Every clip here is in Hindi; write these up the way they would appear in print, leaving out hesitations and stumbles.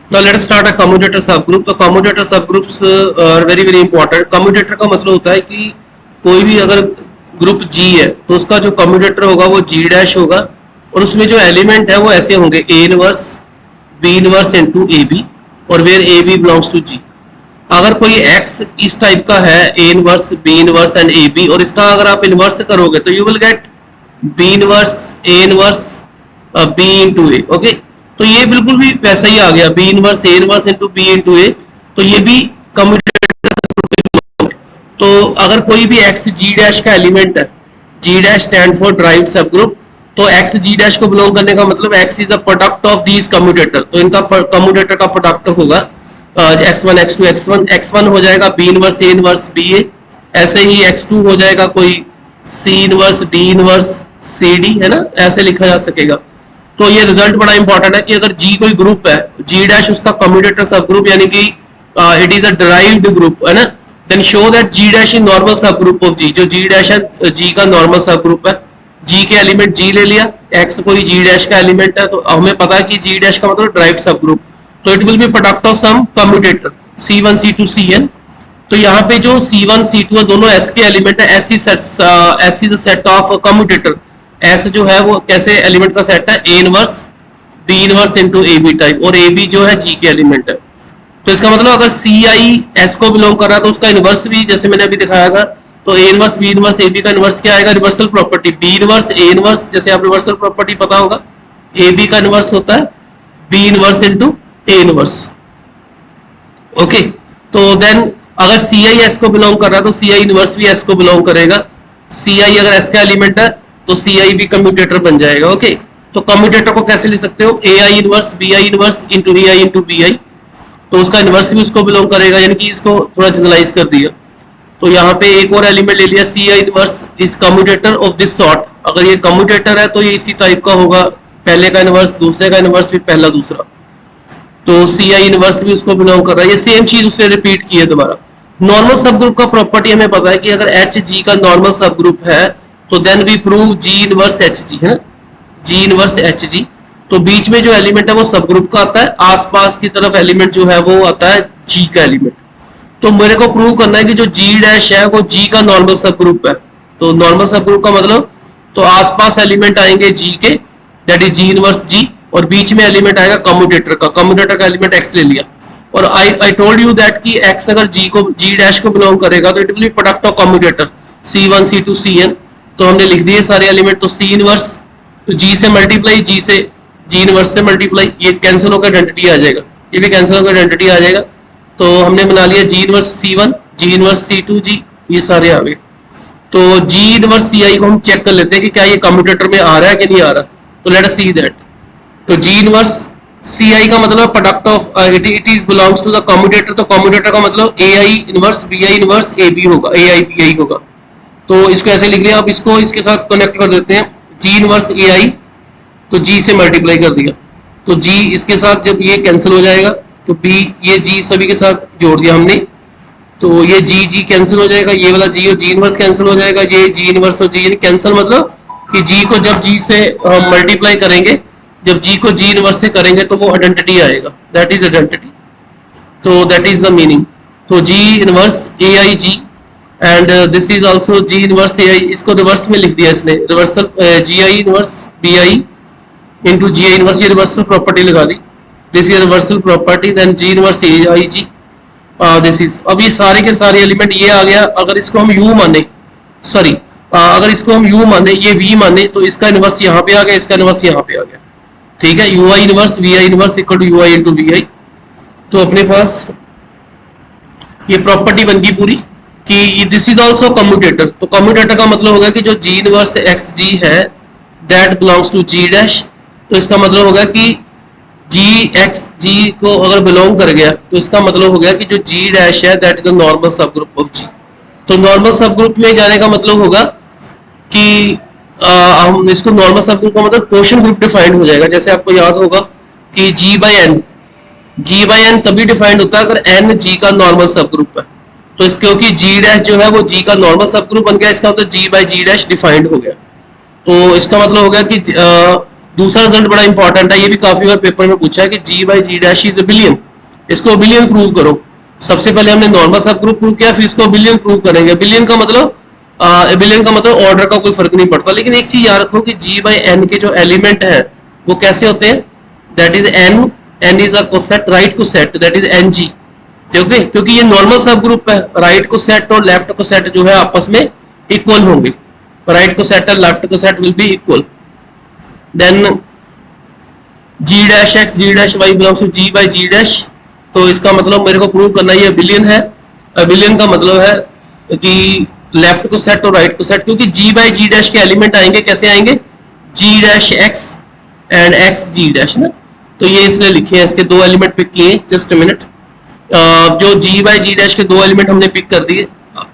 Now let us start a commutator subgroup. तो commutator subgroups are very very important. Commutator का मतलब होता है कि कोई भी अगर ग्रुप G है तो उसका जो commutator होगा वो G डैश होगा और उसमें जो एलिमेंट है वो ऐसे होंगे A inverse B inverse into AB और where AB belongs to G. अगर कोई X इस टाइप का है A inverse B inverse and AB और इसका अगर आप इनवर्स करोगे तो you will get B inverse A inverse B into A. Okay, तो ये बिल्कुल भी वैसा ही आ गया B inverse A inverse into B into A. तो ये भी कम्यूटेटर. तो अगर कोई भी X G डैश का एलिमेंट है, G dash stand for derived सब ग्रुप, तो X G डैश को बिलोंग करने का मतलब X is the product of these commutator. तो इनका कम्यूटेटर का प्रोडक्ट होगा x1 x2 x1. x1 हो जाएगा B inverse A inverse B A. ऐसे ही x2 हो जाएगा कोई C inverse D inverse C D, है ना, ऐसे लिखा जा सकेगा. तो ये रिजल्ट बड़ा इंपॉर्टेंट है कि अगर G कोई ग्रुप है, G डैश उसका कम्यूटेटर सब ग्रुप यानी कि it is a derived group, है ना, then show that G dash is normal subgroup of G. जो G डैश है G का नॉर्मल सब ग्रुप है. G के एलिमेंट G ले लिया, X कोई G डैश का एलिमेंट है, तो हमें पता है कि G डैश का मतलब डिराइव्ड सब ग्रुप. तो it will be product of some commutator C1 C2 Cn. तो यहाँ पे जो C1 C2 है दोनों S के एलिमेंट है. S is a set of commutator. S जो है वो कैसे एलिमेंट का सेट है, A inverse B inverse into AB type और AB जो है G के एलिमेंट है. तो इसका मतलब अगर CI S को बिलोंग कर रहा है तो उसका इनवर्स भी जैसे मैंने अभी दिखाया था, तो A inverse B inverse AB का इनवर्स क्या आएगा, reversal property B inverse A inverse. जैसे आप रिवर्सल प्रॉपर्टी पता होगा, AB का इनवर्स होता है B inverse into A inverse. Okay, तो देन अगर CI S को बिलोंग कर रहा है तो CI इनवर्स भी S को बिलोंग करेगा. CI अगर S का एलिमेंट है तो CI भी कम्यूटेटर बन जाएगा. ओके, तो कम्यूटेटर को कैसे लिख सकते हो, AI inverse BI inverse into AI into BI. तो उसका इनवर्स भी उसको बिलोंग करेगा, यानी कि इसको थोड़ा जनरलाइज कर दिया. तो यहाँ पे एक और एलिमेंट ले लिया, CI inverse is commutator of this sort. अगर ये कम्यूटेटर है तो ये इसी टाइप का होगा, पहले का इनवर्स दूसरे का इनवर्स भी पहला दूसरा. तो CI इनवर्स भी उसको बिलोंग कर रहा है. ये सेम चीज उसने रिपीट की है दोबारा. नॉर्मल सब ग्रुप का प्रॉपर्टी हमें पता है कि अगर HG का नॉर्मल सब ग्रुप है तो then we prove G inverse HG, है ना, G इनवर्स HG. तो बीच में जो एलिमेंट है वो सब ग्रुप का आता है, आसपास की तरफ एलिमेंट जो है वो आता है G का एलिमेंट. तो मेरे को प्रूव करना है कि जो G डैश है वो G का नॉर्मल सब ग्रुप है. तो नॉर्मल सब ग्रुप का मतलब, तो आसपास एलिमेंट आएंगे G के, that is G inverse G, और बीच में एलिमेंट आएगा कम्यूटेटर का. कम्यूटेटर का एलिमेंट X ले लिया, और आई टोल्ड यू दैट कि X अगर G डैश को बिलोंग करेगा तो it will be product of commutator C1 C2 Cn. तो हमने लिख दिए सारे एलिमेंट. तो C इनवर्स, तो G से मल्टीप्लाई, G इनवर्स से मल्टीप्लाई, ये कैंसिल होकर आइडेंटिटी आ जाएगा, ये भी कैंसिल होकर आइडेंटिटी आ जाएगा. तो हमने बना लिया G inverse C1, G inverse C2 G, ये सारे आ गए. तो G इनवर्स CI को हम चेक कर लेते हैं कि क्या ये कम्यूटेटर में आ रहा है कि नहीं आ रहा. तो लेट अस सी दैट. तो G इनवर्स CI का मतलब product of it is belongs to the commutator. तो कम्यूटेटर का मतलब AI inverse BI inverse AB होगा, AI BI होगा. तो इसको ऐसे लिख लिया. अब इसको इसके साथ कनेक्ट कर देते हैं, G इनवर्स AI, तो G से मल्टीप्लाई कर दिया. तो G इसके साथ जब ये कैंसिल हो जाएगा तो B, ये G सभी के साथ जोड़ दिया हमने, तो ये G कैंसिल हो जाएगा, ये वाला G और G इनवर्स कैंसिल हो जाएगा, ये G इनवर्स और G, यानी कैंसिल मतलब कि G को जब G से मल्टीप्लाई करेंगे, जब G को G इनवर्स से करेंगे तो वो आइडेंटिटी आएगा, दैट इज आइडेंटिटी. तो दैट इज द मीनिंग. तो G inverse AIG and this is also G inverse AI. इसको रिवर्स में लिख दिया इसने, reversal GI inverse BI into GI inverse, ये रिवर्सल प्रॉपर्टी लगा दी. This is reversal property, then G inverse AIG. This is, अब ये सारे के सारे एलिमेंट ये आ गया. अगर इसको हम U माने, सॉरी अगर इसको हम U माने, ये V माने, तो इसका इनवर्स यहाँ पे आ गया, इसका इनवर्स यहाँ पे आ गया. ठीक है, UI inverse VI inverse equal to UI into VI. तो अपने पास ये प्रॉपर्टी बन गई पूरी कि दिस इज ऑल्सो कम्यूटेटर. तो कम्यूटेटर का मतलब होगा कि जो G इनवर्स XG है that belongs to G dash. तो इसका मतलब होगा कि G को अगर बिलोंग कर गया तो इसका मतलब हो गया कि जो G डैश है that is the normal subgroup of G. तो नॉर्मल सब ग्रुप में जाने का मतलब होगा कि हम इसको नॉर्मल सब ग्रुप का मतलब क्वोशंट ग्रुप डिफाइंड हो जाएगा. जैसे आपको याद होगा कि G बाई एन तभी डिफाइंड होता है अगर N G का नॉर्मल सब ग्रुप है. तो क्योंकि G डैश जो है वो G का नॉर्मल सब ग्रुप बन गया, इसका मतलब G by G dash defined हो गया. तो इसका मतलब हो गया कि दूसरा रिजल्ट बड़ा इंपॉर्टेंट है, ये भी काफी बार पेपर में पूछा है कि G by G dash is abelian, इसको बिलियन प्रूव करो। सबसे पहले हमने नॉर्मल सब ग्रुप प्रूव किया, फिर इसको बिलियन प्रूव करेंगे। बिलियन का मतलब ऑर्डर का कोई फर्क नहीं पड़ता, लेकिन एक चीज याद रखो कि जी बाई एन के जो एलिमेंट है वो कैसे होते हैं, that is N, N is a coset, right coset, that is N G. Okay, क्योंकि ये नॉर्मल सब ग्रुप है, राइट कोसेट और लेफ्ट कोसेट जो है आपस में इक्वल होंगे, राइट कोसेट और left coset will be equal. Then G dash X G dash Y belongs to G by G dash, तो इसका मतलब मेरे को प्रूव करना ये बिलियन है। बिलियन का मतलब है कि लेफ्ट को सेट और राइट को सेट, क्योंकि जी बाई जी डैश के एलिमेंट आएंगे, कैसे आएंगे, G dash X and X G dash ना, तो ये इसलिए लिखे हैं, इसके दो एलिमेंट पिक किए। जस्ट मिनट, जो जी बाई जी डैश के दो एलिमेंट हमने पिक कर दिए,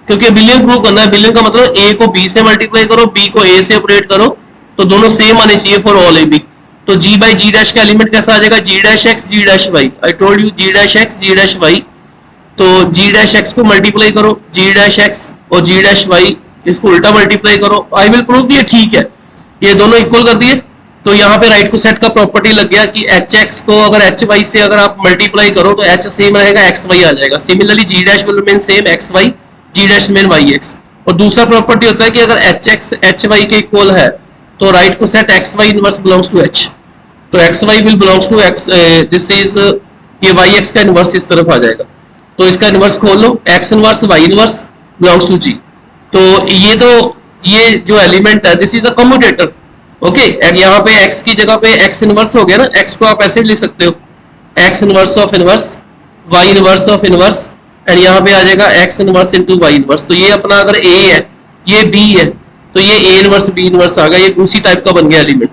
क्योंकि बिलियन प्रूव करना है। बिलियन का मतलब ए को बी से मल्टीप्लाई करो, बी को ए से ऑपरेट करो, तो दोनों सेम आने चाहिए फॉर ऑल ए बी। तो जी बाई जी डैश का एलिमेंट कैसा आ जाएगा, G dash X G dash Y. I told you G dash X G dash Y, तो जी डैश एक्स को मल्टीप्लाई करो जी डैश एक्स, और जी डैश वाई इसको उल्टा मल्टीप्लाई करो। आई विल प्रूव दिए, ठीक है, ये दोनों इक्वल कर दिए। तो यहाँ पे राइट को सेट का प्रॉपर्टी लग गया कि एच एक्स को अगर एच वाई से अगर आप मल्टीप्लाई करो तो एच सेम रहेगा, एक्स वाई आ जाएगा। Similarly G dash will remain same, X Y, G dash remain Y X. और दूसरा प्रॉपर्टी होता है कि अगर एच एक्स एच वाई के इक्वल है तो राइट को set X Y inverse belongs to H, तो X Y will belongs to X, this is, ये वाई एक्स का इनवर्स इस तरफ आ जाएगा। तो इसका इनवर्स खोल लो, X inverse Y inverse belongs to G. तो ये जो एलिमेंट है this is a commutator. Okay, यहाँ पे x की जगह पे x इनवर्स हो गया ना, x को आप ऐसे भी लिख सकते हो, x inverse of inverse, y inverse of inverse, and यहाँ पे आ जाएगा x inverse into y inverse. तो ये अपना अगर a है, ये b है, तो ये a इनवर्स b इनवर्स आ गया, ये दूसरी टाइप का बन गया एलिमेंट।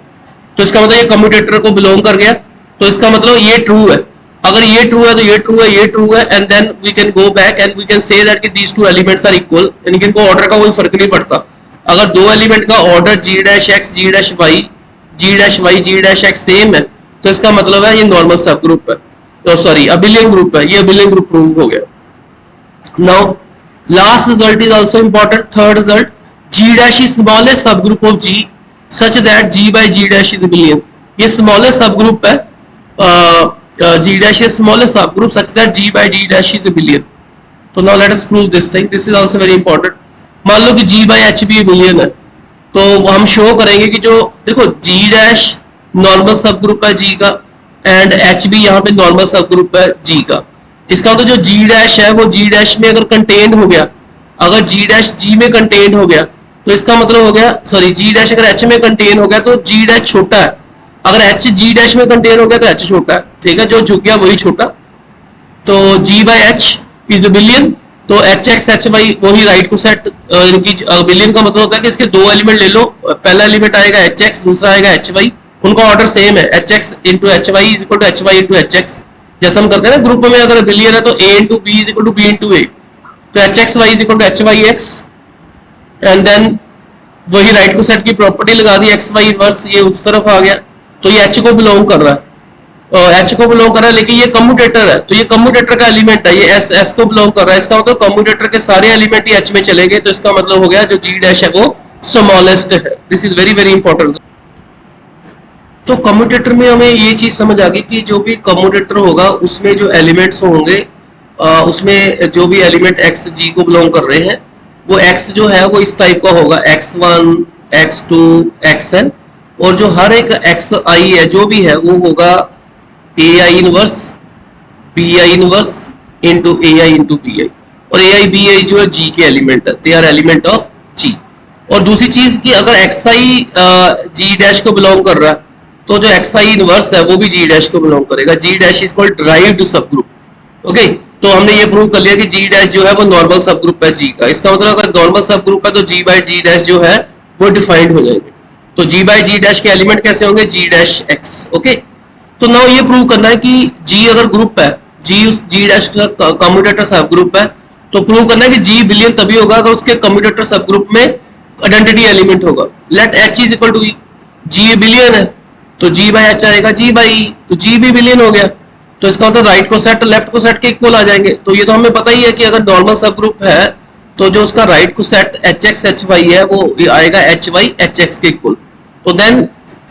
तो इसका मतलब ये कम्यूटेटर को बिलोंग कर गया, तो इसका मतलब ये ट्रू है। अगर ये ट्रू है तो ये ट्रू है, ये ट्रू है, and then we can go back and we can say that कि these two elements are equal, यानी कि इनको ऑर्डर का कोई फर्क नहीं पड़ता। अगर दो एलिमेंट का order G dash X G dash Y, G dash Y G dash x same है, तो इसका मतलब है ये नॉर्मल सब ग्रुप है, तो सॉरी अबिलियन ग्रुप है, ये अबिलियन ग्रुप प्रूव हो गया। Now last result is also important, third result, G dash is smallest subgroup of G such that G by G dash is abelian. ये स्मॉलेस्ट सब ग्रुप है, G dash is smallest subgroup such that G by G dash is abelian. तो now let us prove this thing, this is also very important. मान लो कि G by H be abelian है, तो हम शो करेंगे कि जो देखो जी डैश नॉर्मल सब ग्रुप है जी का, एंड एच बी यहाँ पे नॉर्मल सब ग्रुप है जी का। इसका मतलब जो जी डैश है वो जी डैश में अगर कंटेन्ड हो गया, अगर जी डैश जी में कंटेन्ड हो गया तो इसका मतलब हो गया, सॉरी जी डैश अगर एच में कंटेन हो गया तो जी डैश छोटा है, अगर एच जी डैश में कंटेन हो गया तो एच छोटा है, ठीक है, जो झुक गया वही छोटा। तो G by H is billion, तो एच एक्स एच वाई वही राइट को सेट, इनकी बिलियन का मतलब होता है कि इसके दो एलिमेंट ले लो, पहला एलिमेंट आएगा एच एक्स, दूसरा आएगा एच वाई, उनका ऑर्डर सेम है, H X into H Y is equal to H Y into H X. जैसा हम करते हैं ना ग्रुप में, अगर बिलियन है तो A into B is equal to B into A, तो H X Y is equal to H Y X, and then वही राइट को सेट की प्रॉपर्टी लगा दी, एक्स वाई इनवर्स ये उस तरफ आ गया, तो ये एच को बिलोंग कर रहा है, एच को बिलोंग कर रहा है, लेकिन ये कम्यूटेटर है, तो ये कम्यूटेटर का एलिमेंट है, ये एस एस को बिलोंग कर रहा है, इसका मतलब कम्यूटेटर के सारे एलिमेंट ही एच में चले गए, तो इसका मतलब हो गया जो जी डैश है वो स्मॉलेस्ट है। This is very very important. तो कम्यूटेटर में हमें ये चीज समझ आ गई कि जो भी कम्यूटेटर होगा उसमें जो एलिमेंट्स होंगे, उसमें जो भी एलिमेंट एक्स जी को बिलोंग कर रहे हैं वो एक्स जो है वो इस टाइप का होगा, x1 x2 xn, और जो हर एक xi है जो भी है वो होगा ai inverse bi inverse into ai into bi, और ai bi जो है g के एलिमेंट है, they are element of g। और दूसरी चीज कि अगर xi g डैश को बिलोंग कर रहा है तो जो xi इनवर्स है वो भी g डैश को बिलोंग करेगा, g dash is called derived सब ग्रुप। ओके, तो हमने ये प्रूव कर लिया कि जी डैश जो है वो नॉर्मल सब ग्रुप है जी का, इसका मतलब अगर नॉर्मल सब ग्रुप है तो जी बाई जी डैश जो है वो डिफाइंड हो जाएंगे। तो जी बाई जी डैश के एलिमेंट कैसे होंगे, जी डैश एक्स। ओके, तो नाउ ये प्रूव करना है कि जी अगर ग्रुप है, जी उस जी डैश का कम्यूटेटर सब ग्रुप है, तो प्रूव करना है कि जी बिलियन तभी होगा अगर उसके कम्यूटेटर सब ग्रुप में आइडेंटिटी एलिमेंट होगा। Let H is equal to E, G abelian है तो जी बाई एच आएगा जी बाई ई, तो जी भी बिलियन हो गया, तो इसका मतलब राइट को सेट लेफ्ट को सेट के इक्वल आ जाएंगे। तो ये तो हमें पता ही है कि अगर नॉर्मल सब ग्रुप है तो जो उसका राइट को set H X H Y है वो आएगा एच वाई एच एक्स के इक्वल। तो देन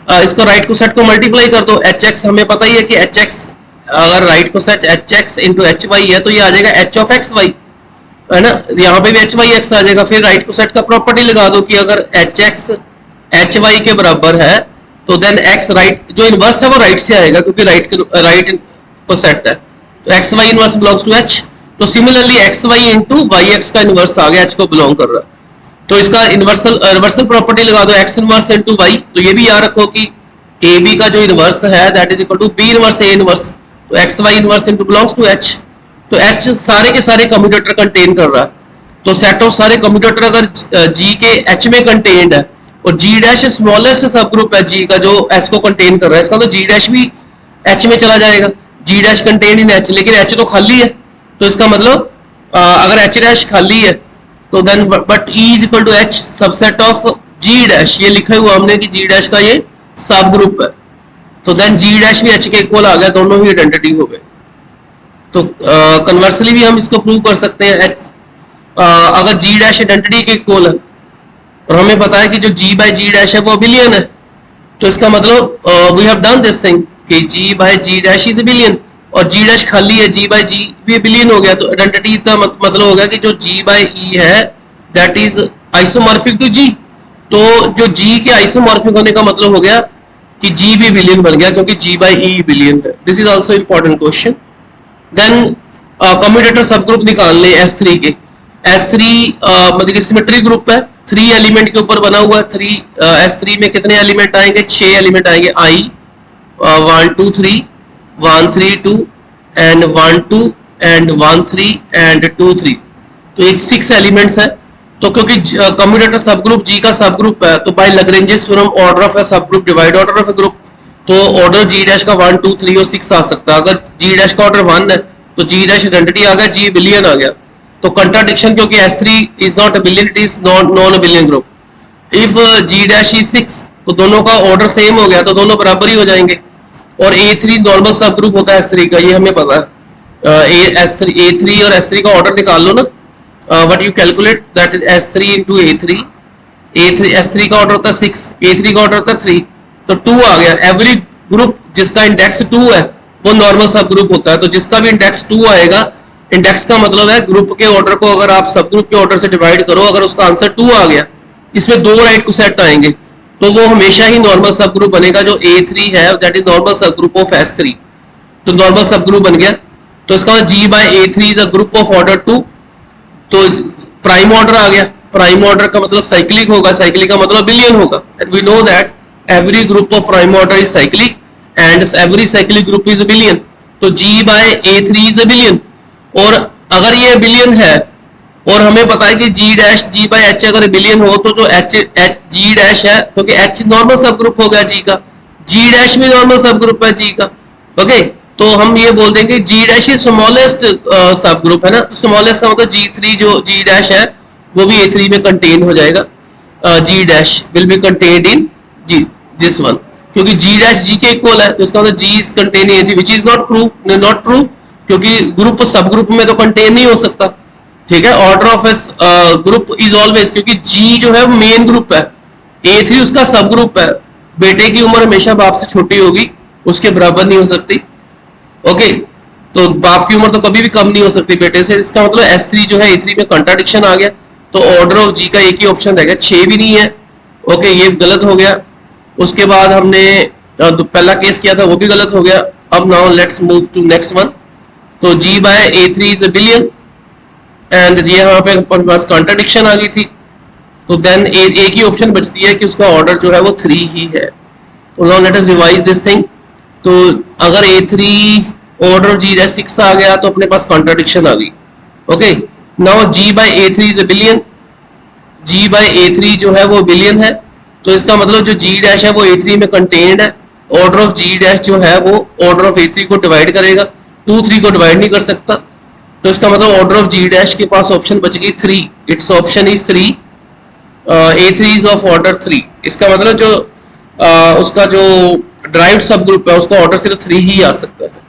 इसको राइट को सेट को मल्टीप्लाई कर दो, एच एक्स हमें पता ही है कि एच एक्स अगर राइट को set H X into H Y है तो ये आ जाएगा एच ऑफ एक्स वाई, है ना, यहाँ पे भी एच वाई एक्स आ जाएगा। फिर राइट को सेट का प्रॉपर्टी लगा दो कि अगर एच एक्स एच वाई के बराबर है तो देन एक्स राइट जो इनवर्स है वो राइट से आएगा क्योंकि राइट को सेट है, तो X Y inverse belongs to H. तो similarly X Y into Y X का इनवर्स आ गया, एच को बिलोंग कर रहा है, तो इसका रिवर्सल प्रॉपर्टी लगा दो एक्स इनवर्स इंटू वाई। तो ये भी याद रखो कि ए बी का जो इनवर्स है that is equal to B inverse A inverse, तो X Y inverse into belongs to H. तो एच सारे के सारे कम्यूटेटर कंटेन कर रहा है, तो सेट ऑफ सारे कम्यूटेटर अगर जी के एच में कंटेन्ड है और G dash smallest subgroup है जी का जो एच को कंटेन कर रहा है, इसका तो जी डैश भी एच में चला जाएगा, G dash contain in H, लेकिन एच तो खाली है, तो इसका मतलब अगर एच डैश खाली है तो then but E is equal to H subset of G dash, ये लिखा हुआ हमने कि जी डैश का ये सब ग्रुप है, तो देन जी डैश भी एच के इक्वल आ गया, दोनों ही आइडेंटिटी हो गए। तो कन्वर्सली भी हम इसको प्रूव कर सकते हैं, अगर जी डैश आइडेंटिटी के इक्वल है और हमें पता है कि जो जी बाई जी डैश है वो बिलियन है, तो इसका मतलब we have done this thing कि G by G dash is a abelian, और जी डैश खाली है, जी बाई जी भी बिलियन हो गया, तो आइडेंटिटी का मतलब हो गया कि जो जी बाई ई है that is isomorphic to G. तो जो जी के आइसोमॉर्फिक होने का मतलब हो गया कि जी भी बिलियन बन गया क्योंकि जी बाई ई बिलियन है। This is also important question. Then commutator subgroup निकाल लें S3 के। S3 मतलब कि सिमेट्री ग्रुप है, 3 एलिमेंट के ऊपर बना हुआ है। S3 में कितने एलिमेंट आएंगे? 6 एलिमेंट आएंगे, I 1 2 3 1 3 2 एंड 1 2 एंड 1 3 एंड 2 3, तो एक 6 एलिमेंट्स है। तो क्योंकि कम्यूटेटर सब ग्रुप जी का सब ग्रुप है तो by Lagrange's theorem order of a subgroup divide order of a group, तो ऑर्डर जी डैश का 1 2 3 और 6 आ सकता है। अगर जी डैश का ऑर्डर 1 है तो जी डैश आइडेंटिटी आ गया, जी बिलियन आ गया। तो कंट्राडिक्शन क्योंकि S3 is not abelian, it is non abelian group. If G dash is 6 तो दोनों का ऑर्डर सेम हो गया, तो दोनों बराबर ही हो जाएंगे। और A3 नॉर्मल सब ग्रुप होता है S3 का, ये हमें पता है। A3 और S3 का ऑर्डर निकाल लो ना, what you calculate that is S3 into A3 S3 का ऑर्डर होता है 6, A3 का ऑर्डर होता है 3, तो 2 आ गया। एवरी ग्रुप जिसका इंडेक्स 2 है वो नॉर्मल सब ग्रुप होता है, तो जिसका भी इंडेक्स 2 आएगा, इंडेक्स का मतलब है ग्रुप के ऑर्डर को अगर आप सब ग्रुप के ऑर्डर से डिवाइड करो, अगर उसका आंसर 2 आ गया, इसमें 2 राइट को सेट आएंगे, तो वो हमेशा ही नॉर्मल सब ग्रुप बनेगा। जो A3 है that is normal subgroup of S3, तो नॉर्मल सब ग्रुप बन गया। तो इसका मतलब G by A3 is a group of order 2, तो प्राइम ऑर्डर आ गया। प्राइम ऑर्डर का मतलब साइक्लिक होगा, साइक्लिक का मतलब बिलियन होगा, and we know that every group of prime order is cyclic and every cyclic group is abelian, तो G by A3 is abelian. और अगर ये बिलियन है और हमें पता है कि G dash G by H अगर बिलियन हो तो जो G डैश है, क्योंकि H नॉर्मल सब ग्रुप हो गया G का, G डैश भी नॉर्मल सब ग्रुप है G का, ओके। तो हम ये बोल देंगे G dash is smallest subgroup है ना, तो स्मॉलेस्ट का मतलब G3 जो G डैश है वो भी A3 में कंटेन हो जाएगा, G dash will be contained in G this one, क्योंकि G डैश G के इक्वल है, तो इसका मतलब G is contain in A3 which is not true, क्योंकि ग्रुप सब ग्रुप में तो कंटेन नहीं हो सकता, ठीक है। Order of a group is always, क्योंकि G जो है मेन ग्रुप है, A3 उसका सब ग्रुप है। बेटे की उम्र हमेशा बाप से छोटी होगी, उसके बराबर नहीं हो सकती, ओके। तो बाप की उम्र तो कभी भी कम नहीं हो सकती बेटे से, इसका मतलब S3 जो है A3 में कंट्राडिक्शन आ गया, तो ऑर्डर ऑफ G का एक ही ऑप्शन रहेगा, 6 भी नहीं है, ओके, ये गलत हो गया। उसके बाद हमने पहला केस किया था वो भी गलत हो गया। अब now let's move to next one. तो G by A3 is abelian and ये यहाँ पे हमारे पास कॉन्ट्राडिक्शन आ गई थी, तो देन एक ही ऑप्शन बचती है कि उसका ऑर्डर जो है वो 3 ही है। तो now let us revise this thing. तो अगर A3 ऑर्डर G डैश 6 आ गया तो अपने पास कॉन्ट्राडिक्शन आ गई, okay. Now G by A3 is a billion, G by A3 जो है वो बिलियन है, तो इसका मतलब जो G डैश है वो A3 में कंटेन्ड है। ऑर्डर ऑफ G डैश जो है वो ऑर्डर ऑफ A3 को डिवाइड करेगा, 2 3 को डिवाइड नहीं कर सकता, तो इसका मतलब ऑर्डर ऑफ G डैश के पास ऑप्शन बच गई 3, it's option is 3, A3 is of order 3। इसका मतलब जो उसका जो ड्राइव्ड सब ग्रुप है उसका ऑर्डर सिर्फ 3 ही आ सकता है।